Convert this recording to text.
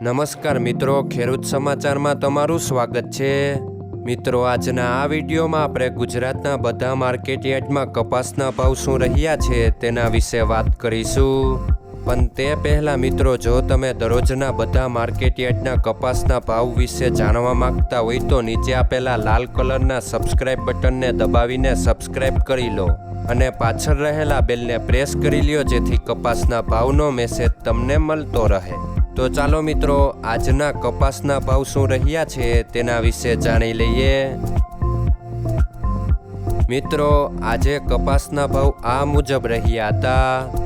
નમસ્કાર મિત્રો, ખેડૂત સમાચારમાં તમારું સ્વાગત છે। મિત્રો, આજના આ વિડીયોમાં આપણે ગુજરાતના બધા માર્કેટ યાર્ડમાં કપાસના ભાવ શું રહ્યા છે તેના વિશે વાત કરીશું। પણ તે પહેલાં મિત્રો, જો તમે દરરોજના બધા માર્કેટ યાર્ડના કપાસના ભાવ વિશે જાણવા માંગતા હોય તો નીચે આપેલા લાલ કલરના સબસ્ક્રાઇબ બટનને દબાવીને સબસ્ક્રાઇબ કરી લો અને પાછળ રહેલા બેલને પ્રેસ કરી લ્યો, જેથી કપાસના ભાવનો મેસેજ તમને મળતો રહે। તો ચાલો મિત્રો, આજના કપાસના ભાવ શું રહ્યા છે તેના વિશે જાણી લઈએ। મિત્રો, આજે કપાસના ભાવ આ મુજબ રહ્યા હતા।